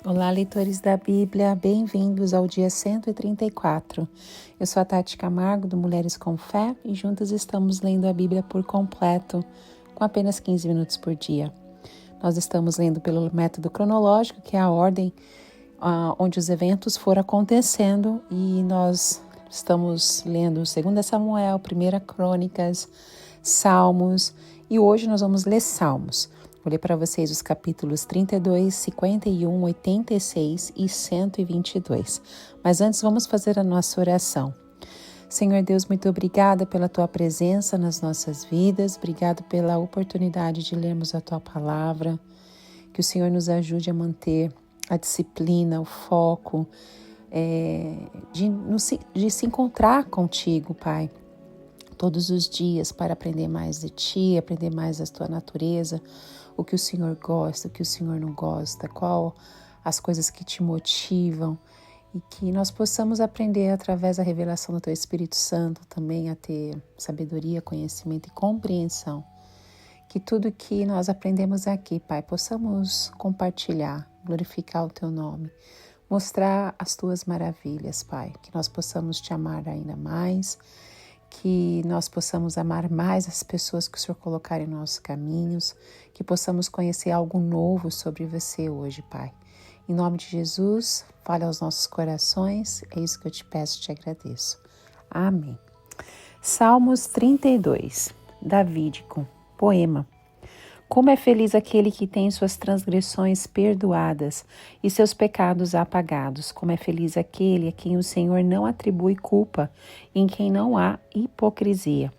Olá, leitores da Bíblia, bem-vindos ao dia 134. Eu sou a Tati Camargo, do Mulheres com Fé, e juntas estamos lendo a Bíblia por completo, com apenas 15 minutos por dia. Nós estamos lendo pelo método cronológico, que é a ordem onde os eventos foram acontecendo, e nós estamos lendo 2 Samuel, 1 Crônicas, Salmos, e hoje nós vamos ler Salmos. Vou ler para vocês os capítulos 32, 51, 86 e 122. Mas antes vamos fazer a nossa oração. Senhor Deus, muito obrigada pela Tua presença nas nossas vidas. Obrigado pela oportunidade de lermos a Tua palavra. Que o Senhor nos ajude a manter a disciplina, o foco, de se encontrar contigo, Pai, todos os dias para aprender mais de Ti, aprender mais da Tua natureza, o que o Senhor gosta, o que o Senhor não gosta, qual as coisas que te motivam, e que nós possamos aprender através da revelação do Teu Espírito Santo também a ter sabedoria, conhecimento e compreensão. Que tudo que nós aprendemos aqui, Pai, possamos compartilhar, glorificar o Teu nome, mostrar as Tuas maravilhas, Pai, que nós possamos Te amar ainda mais, que nós possamos amar mais as pessoas que o Senhor colocar em nossos caminhos, que possamos conhecer algo novo sobre você hoje, Pai. Em nome de Jesus, fale aos nossos corações, é isso que eu te peço e te agradeço. Amém. Salmos 32, davídico, poema. Como é feliz aquele que tem suas transgressões perdoadas e seus pecados apagados. Como é feliz aquele a quem o Senhor não atribui culpa, em quem não há hipocrisia.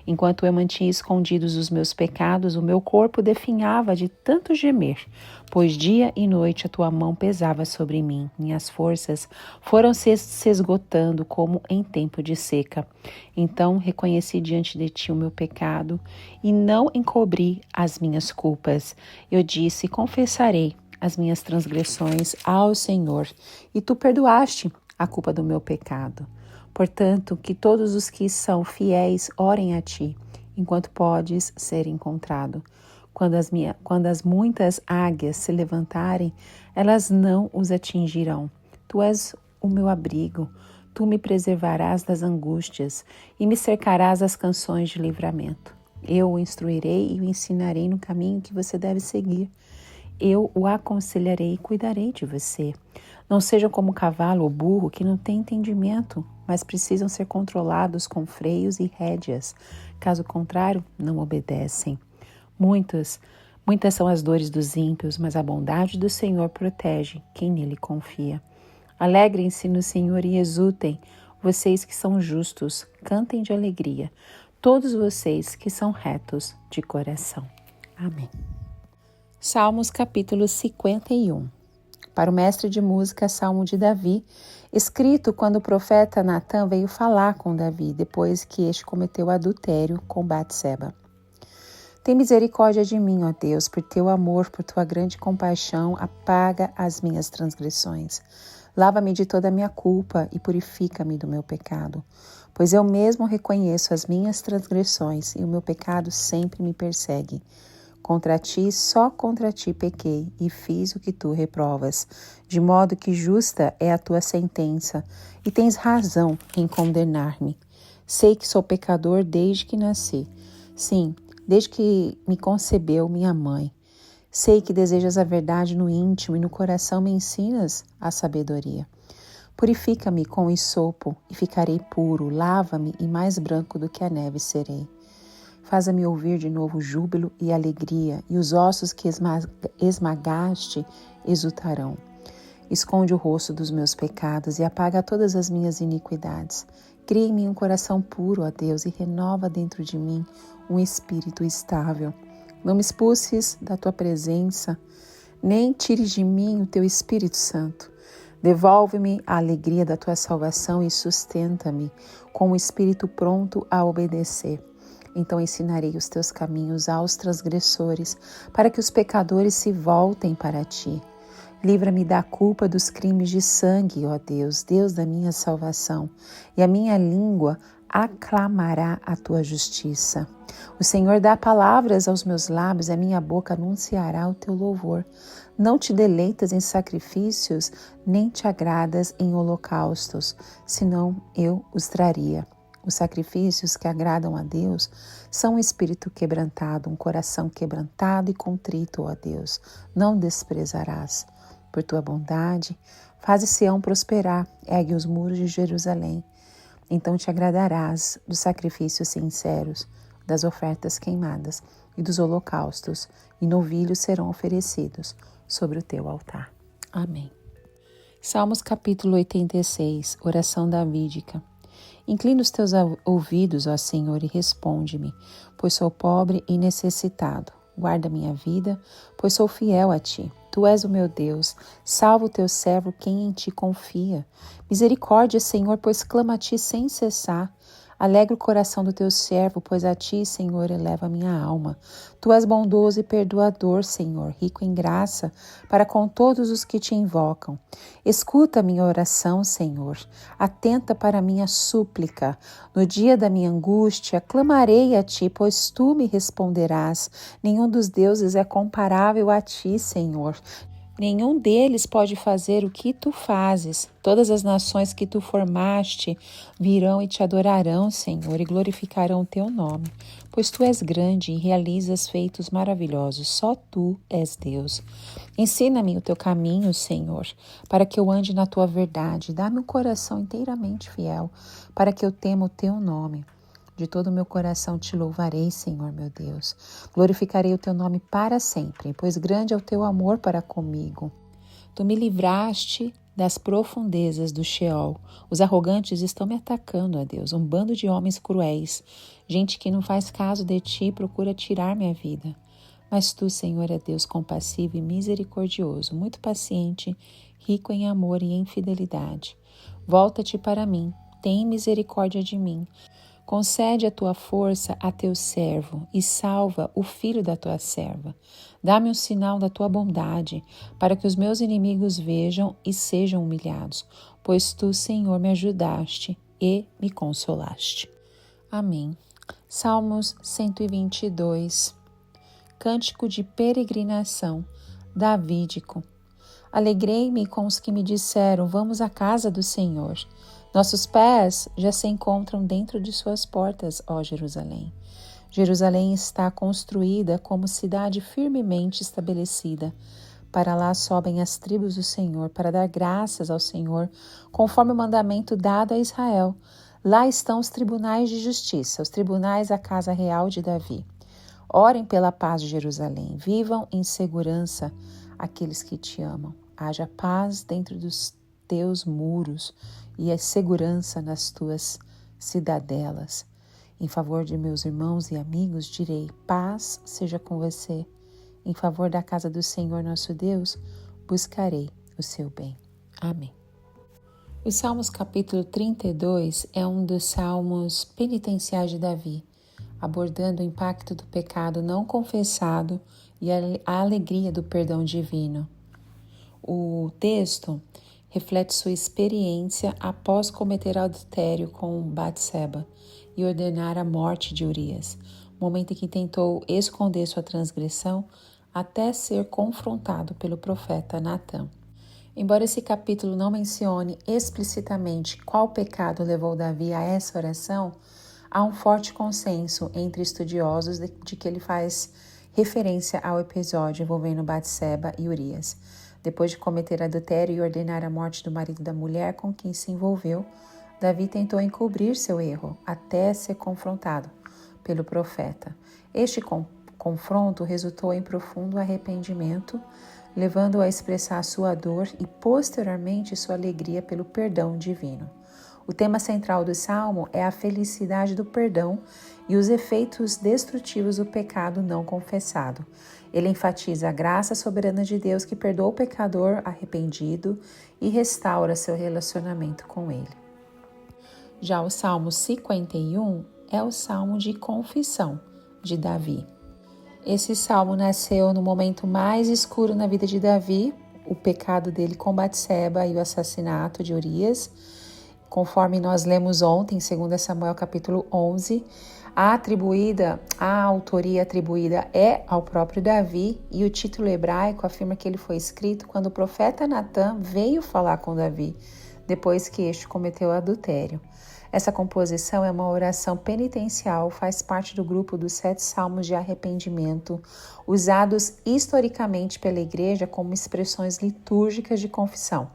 Enquanto eu mantinha escondidos os meus pecados, o meu corpo definhava de tanto gemer, pois dia e noite a tua mão pesava sobre mim. Minhas forças foram se esgotando como em tempo de seca. Então reconheci diante de ti o meu pecado e não encobri as minhas culpas. Eu disse: confessarei as minhas transgressões ao Senhor, e tu perdoaste a culpa do meu pecado. Portanto, que todos os que são fiéis orem a ti, enquanto podes ser encontrado. Quando as muitas águias se levantarem, elas não os atingirão. Tu és o meu abrigo, tu me preservarás das angústias e me cercarás das canções de livramento. Eu o instruirei e o ensinarei no caminho que você deve seguir. Eu o aconselharei e cuidarei de você. Não sejam como o cavalo ou burro que não têm entendimento, mas precisam ser controlados com freios e rédeas. Caso contrário, não obedecem. Muitas são as dores dos ímpios, mas a bondade do Senhor protege quem nele confia. Alegrem-se no Senhor e exultem, vocês que são justos, cantem de alegria, todos vocês que são retos de coração. Amém. Salmos capítulo 51. Para o mestre de música, Salmo de Davi, escrito quando o profeta Natã veio falar com Davi, depois que este cometeu adultério com Batseba. Tem misericórdia de mim, ó Deus, por teu amor, por tua grande compaixão, apaga as minhas transgressões. Lava-me de toda a minha culpa e purifica-me do meu pecado, pois eu mesmo reconheço as minhas transgressões e o meu pecado sempre me persegue. Contra ti, só contra ti pequei e fiz o que tu reprovas, de modo que justa é a tua sentença e tens razão em condenar-me. Sei que sou pecador desde que nasci, sim, desde que me concebeu minha mãe. Sei que desejas a verdade no íntimo e no coração me ensinas a sabedoria. Purifica-me com o hisopo e ficarei puro, lava-me e mais branco do que a neve serei. Faza-me ouvir de novo júbilo e alegria, e os ossos que esmagaste exultarão. Esconde o rosto dos meus pecados e apaga todas as minhas iniquidades. Cria em mim um coração puro, ó Deus, e renova dentro de mim um espírito estável. Não me expulses da tua presença, nem tires de mim o teu Espírito Santo. Devolve-me a alegria da tua salvação e sustenta-me com o espírito pronto a obedecer. Então ensinarei os teus caminhos aos transgressores, para que os pecadores se voltem para ti. Livra-me da culpa dos crimes de sangue, ó Deus, Deus da minha salvação, e a minha língua aclamará a tua justiça. O Senhor dá palavras aos meus lábios, e a minha boca anunciará o teu louvor. Não te deleitas em sacrifícios, nem te agradas em holocaustos, senão eu os traria. Os sacrifícios que agradam a Deus são um espírito quebrantado, um coração quebrantado e contrito, ó Deus. Não desprezarás. Por tua bondade, faze Sião prosperar, ergue os muros de Jerusalém. Então te agradarás dos sacrifícios sinceros, das ofertas queimadas e dos holocaustos, e novilhos serão oferecidos sobre o teu altar. Amém. Salmos capítulo 86, oração davídica. Inclina os teus ouvidos, ó Senhor, e responde-me, pois sou pobre e necessitado. Guarda minha vida, pois sou fiel a ti. Tu és o meu Deus, salva o teu servo quem em ti confia. Misericórdia, Senhor, pois clama a ti sem cessar. Alegra o coração do teu servo, pois a ti, Senhor, eleva a minha alma. Tu és bondoso e perdoador, Senhor, rico em graça, para com todos os que te invocam. Escuta a minha oração, Senhor. Atenta para a minha súplica. No dia da minha angústia, clamarei a ti, pois tu me responderás. Nenhum dos deuses é comparável a ti, Senhor. Nenhum deles pode fazer o que tu fazes. Todas as nações que tu formaste virão e te adorarão, Senhor, e glorificarão o teu nome. Pois tu és grande e realizas feitos maravilhosos. Só tu és Deus. Ensina-me o teu caminho, Senhor, para que eu ande na tua verdade. Dá-me um coração inteiramente fiel, para que eu tema o teu nome. De todo o meu coração te louvarei, Senhor, meu Deus. Glorificarei o teu nome para sempre, pois grande é o teu amor para comigo. Tu me livraste das profundezas do Sheol. Os arrogantes estão me atacando, ó Deus, um bando de homens cruéis. Gente que não faz caso de ti procura tirar minha vida. Mas tu, Senhor, é Deus compassivo e misericordioso, muito paciente, rico em amor e em fidelidade. Volta-te para mim, tem misericórdia de mim. Concede a tua força a teu servo e salva o filho da tua serva. Dá-me um sinal da tua bondade, para que os meus inimigos vejam e sejam humilhados, pois tu, Senhor, me ajudaste e me consolaste. Amém. Salmos 122. Cântico de peregrinação, davídico. Alegrei-me com os que me disseram, vamos à casa do Senhor. Nossos pés já se encontram dentro de suas portas, ó Jerusalém. Jerusalém está construída como cidade firmemente estabelecida. Para lá sobem as tribos do Senhor, para dar graças ao Senhor, conforme o mandamento dado a Israel. Lá estão os tribunais de justiça, os tribunais da casa real de Davi. Orem pela paz de Jerusalém, vivam em segurança aqueles que te amam. Haja paz dentro dos teus muros e a segurança nas tuas cidadelas. Em favor de meus irmãos e amigos, direi, paz seja com você. Em favor da casa do Senhor nosso Deus, buscarei o seu bem. Amém. O Salmos capítulo 32 é um dos salmos penitenciais de Davi, abordando o impacto do pecado não confessado e a alegria do perdão divino. O texto reflete sua experiência após cometer adultério com Batseba e ordenar a morte de Urias, momento em que tentou esconder sua transgressão até ser confrontado pelo profeta Natã. Embora esse capítulo não mencione explicitamente qual pecado levou Davi a essa oração, há um forte consenso entre estudiosos de que ele faz referência ao episódio envolvendo Batseba e Urias. Depois de cometer adultério e ordenar a morte do marido da mulher com quem se envolveu, Davi tentou encobrir seu erro até ser confrontado pelo profeta. Este confronto resultou em profundo arrependimento, levando-o a expressar sua dor e posteriormente sua alegria pelo perdão divino. O tema central do salmo é a felicidade do perdão e os efeitos destrutivos do pecado não confessado. Ele enfatiza a graça soberana de Deus que perdoa o pecador arrependido e restaura seu relacionamento com ele. Já o Salmo 51 é o salmo de confissão de Davi. Esse salmo nasceu no momento mais escuro na vida de Davi, o pecado dele com Batseba e o assassinato de Urias, conforme nós lemos ontem, em 2 Samuel capítulo 11, a autoria atribuída é ao próprio Davi, e o título hebraico afirma que ele foi escrito quando o profeta Natã veio falar com Davi, depois que este cometeu adultério. Essa composição é uma oração penitencial, faz parte do grupo dos 7 salmos de arrependimento, usados historicamente pela igreja como expressões litúrgicas de confissão.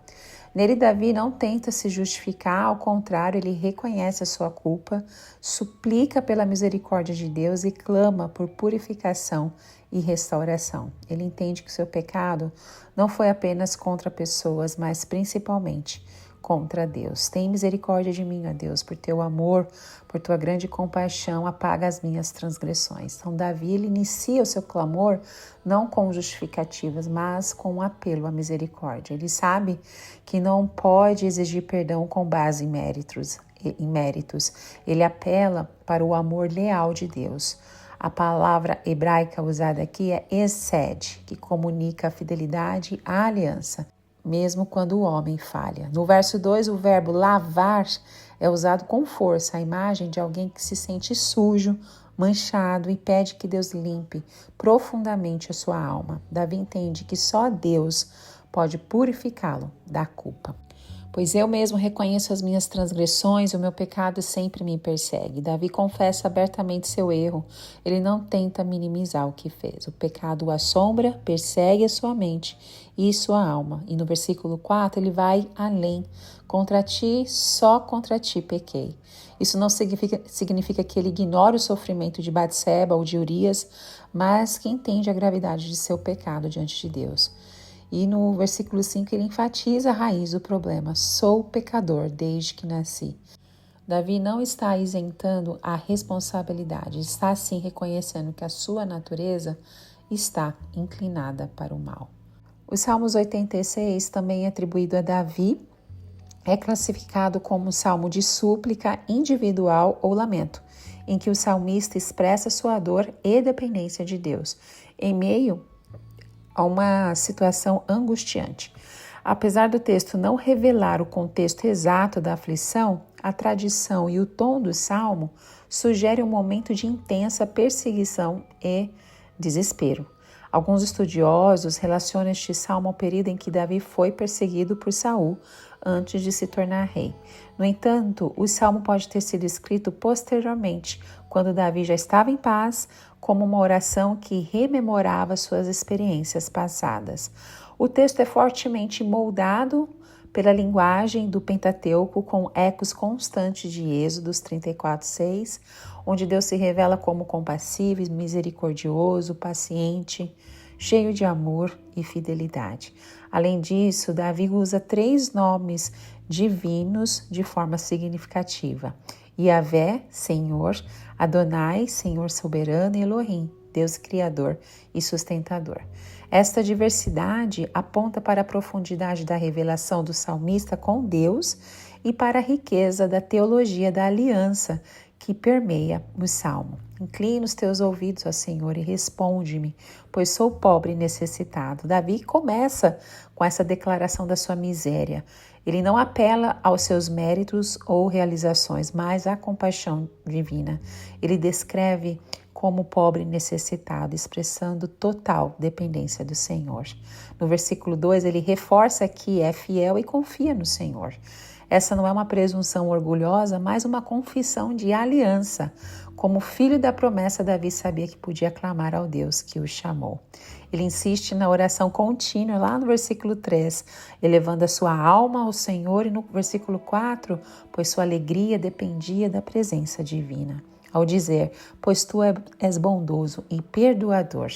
Nele, Davi não tenta se justificar, ao contrário, ele reconhece a sua culpa, suplica pela misericórdia de Deus e clama por purificação e restauração. Ele entende que seu pecado não foi apenas contra pessoas, mas principalmente contra Deus. Tem misericórdia de mim, ó Deus, por teu amor, por tua grande compaixão, apaga as minhas transgressões. Então, Davi, ele inicia o seu clamor não com justificativas, mas com um apelo à misericórdia. Ele sabe que não pode exigir perdão com base em méritos. Ele apela para o amor leal de Deus. A palavra hebraica usada aqui é esed, que comunica a fidelidade à aliança, mesmo quando o homem falha. No verso 2, o verbo lavar é usado com força, a imagem de alguém que se sente sujo, manchado e pede que Deus limpe profundamente a sua alma. Davi entende que só Deus pode purificá-lo da culpa. Pois eu mesmo reconheço as minhas transgressões e o meu pecado sempre me persegue. Davi confessa abertamente seu erro. Ele não tenta minimizar o que fez. O pecado o assombra, persegue a sua mente e sua alma. E no versículo 4 ele vai além. Contra ti, só contra ti pequei. Isso não significa que ele ignora o sofrimento de Batseba ou de Urias, mas que entende a gravidade de seu pecado diante de Deus. E no versículo 5 ele enfatiza a raiz do problema: sou pecador desde que nasci. Davi não está isentando a responsabilidade, está sim reconhecendo que a sua natureza está inclinada para o mal. O Salmos 86, também atribuído a Davi, é classificado como um salmo de súplica individual ou lamento, em que o salmista expressa sua dor e dependência de Deus, em meio a uma situação angustiante. Apesar do texto não revelar o contexto exato da aflição, a tradição e o tom do salmo sugerem um momento de intensa perseguição e desespero. Alguns estudiosos relacionam este salmo ao período em que Davi foi perseguido por Saul antes de se tornar rei. No entanto, o salmo pode ter sido escrito posteriormente, quando Davi já estava em paz, como uma oração que rememorava suas experiências passadas. O texto é fortemente moldado pela linguagem do Pentateuco, com ecos constantes de Êxodos 34:6, onde Deus se revela como compassivo, misericordioso, paciente, cheio de amor e fidelidade. Além disso, Davi usa 3 nomes divinos de forma significativa: Yahvé, Senhor; Adonai, Senhor soberano; e Elohim, Deus criador e sustentador. Esta diversidade aponta para a profundidade da revelação do salmista com Deus e para a riqueza da teologia da aliança que permeia o salmo. Inclina os teus ouvidos, ó Senhor, e responde-me, pois sou pobre e necessitado. Davi começa com essa declaração da sua miséria. Ele não apela aos seus méritos ou realizações, mas à compaixão divina. Ele descreve como pobre e necessitado, expressando total dependência do Senhor. No versículo 2, ele reforça que é fiel e confia no Senhor. Essa não é uma presunção orgulhosa, mas uma confissão de aliança. Como filho da promessa, Davi sabia que podia clamar ao Deus que o chamou. Ele insiste na oração contínua, lá no versículo 3, elevando a sua alma ao Senhor, e no versículo 4, pois sua alegria dependia da presença divina. Ao dizer, pois tu és bondoso e perdoador,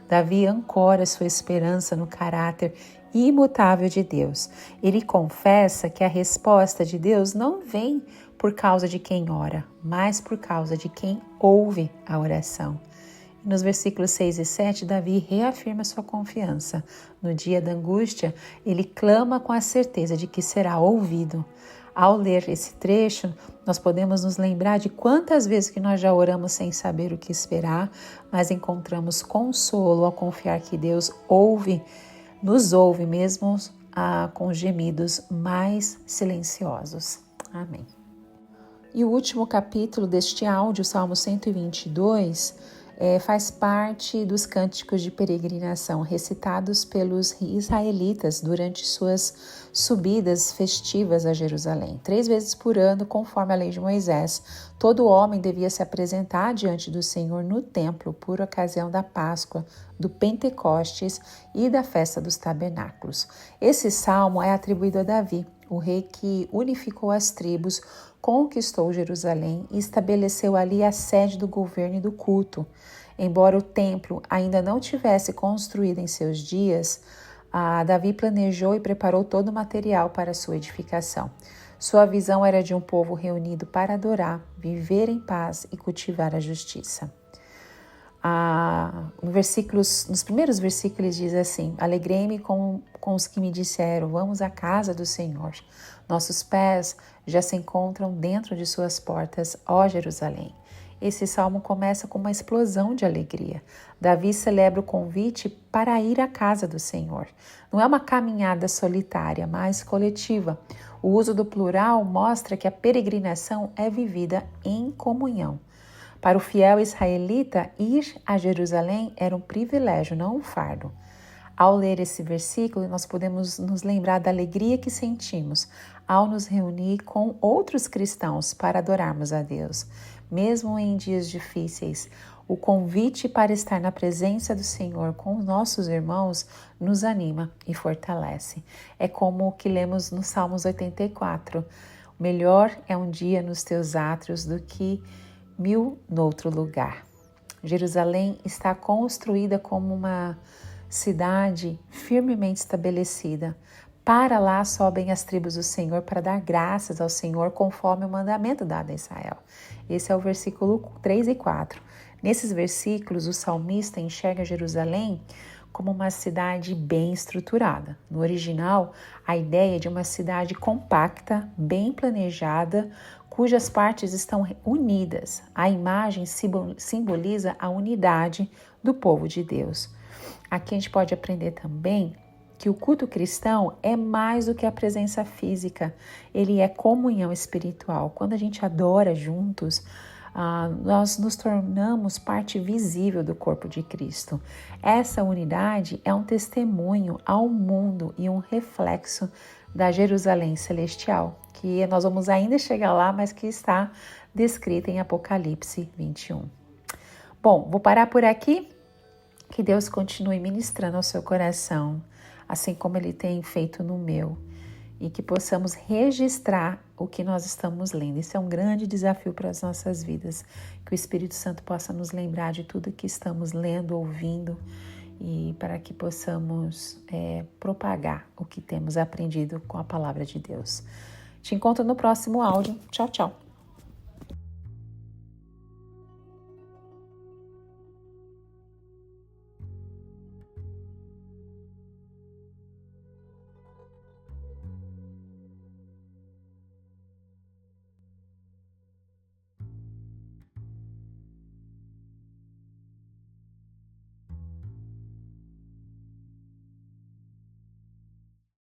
Davi ancora sua esperança no caráter imutável de Deus. Ele confessa que a resposta de Deus não vem por causa de quem ora, mas por causa de quem ouve a oração. Nos versículos 6 e 7, Davi reafirma sua confiança. No dia da angústia, ele clama com a certeza de que será ouvido. Ao ler esse trecho, nós podemos nos lembrar de quantas vezes que nós já oramos sem saber o que esperar, mas encontramos consolo ao confiar que Deus nos ouve mesmo com gemidos mais silenciosos. Amém. E o último capítulo deste áudio, Salmo 122, faz parte dos cânticos de peregrinação recitados pelos israelitas durante suas subidas festivas a Jerusalém. 3 vezes por ano, conforme a lei de Moisés, todo homem devia se apresentar diante do Senhor no templo por ocasião da Páscoa, do Pentecostes e da festa dos tabernáculos. Esse salmo é atribuído a Davi, o rei que unificou as tribos, conquistou Jerusalém e estabeleceu ali a sede do governo e do culto. Embora o templo ainda não tivesse construído em seus dias, Davi planejou e preparou todo o material para sua edificação. Sua visão era de um povo reunido para adorar, viver em paz e cultivar a justiça. Nos primeiros versículos diz assim: alegrei-me com os que me disseram, vamos à casa do Senhor. Nossos pés já se encontram dentro de suas portas, ó Jerusalém. Esse salmo começa com uma explosão de alegria. Davi celebra o convite para ir à casa do Senhor. Não é uma caminhada solitária, mas coletiva. O uso do plural mostra que a peregrinação é vivida em comunhão. Para o fiel israelita, ir a Jerusalém era um privilégio, não um fardo. Ao ler esse versículo, nós podemos nos lembrar da alegria que sentimos ao nos reunir com outros cristãos para adorarmos a Deus. Mesmo em dias difíceis, o convite para estar na presença do Senhor com os nossos irmãos nos anima e fortalece. É como o que lemos no Salmos 84. Melhor é um dia nos teus átrios do que 1000 noutro lugar. Jerusalém está construída como uma cidade firmemente estabelecida. Para lá sobem as tribos do Senhor para dar graças ao Senhor conforme o mandamento dado a Israel. Esse é o versículo 3 e 4. Nesses versículos, o salmista enxerga Jerusalém como uma cidade bem estruturada. No original, a ideia é de uma cidade compacta, bem planejada, cujas partes estão unidas. A imagem simboliza a unidade do povo de Deus. Aqui a gente pode aprender também que o culto cristão é mais do que a presença física, ele é comunhão espiritual. Quando a gente adora juntos, nós nos tornamos parte visível do corpo de Cristo. Essa unidade é um testemunho ao mundo e um reflexo da Jerusalém celestial, que nós vamos ainda chegar lá, mas que está descrita em Apocalipse 21. Bom, vou parar por aqui. Que Deus continue ministrando ao seu coração, assim como Ele tem feito no meu, e que possamos registrar o que nós estamos lendo. Isso é um grande desafio para as nossas vidas, que o Espírito Santo possa nos lembrar de tudo que estamos lendo, ouvindo, e para que possamos propagar o que temos aprendido com a palavra de Deus. Te encontro no próximo áudio. Tchau, tchau.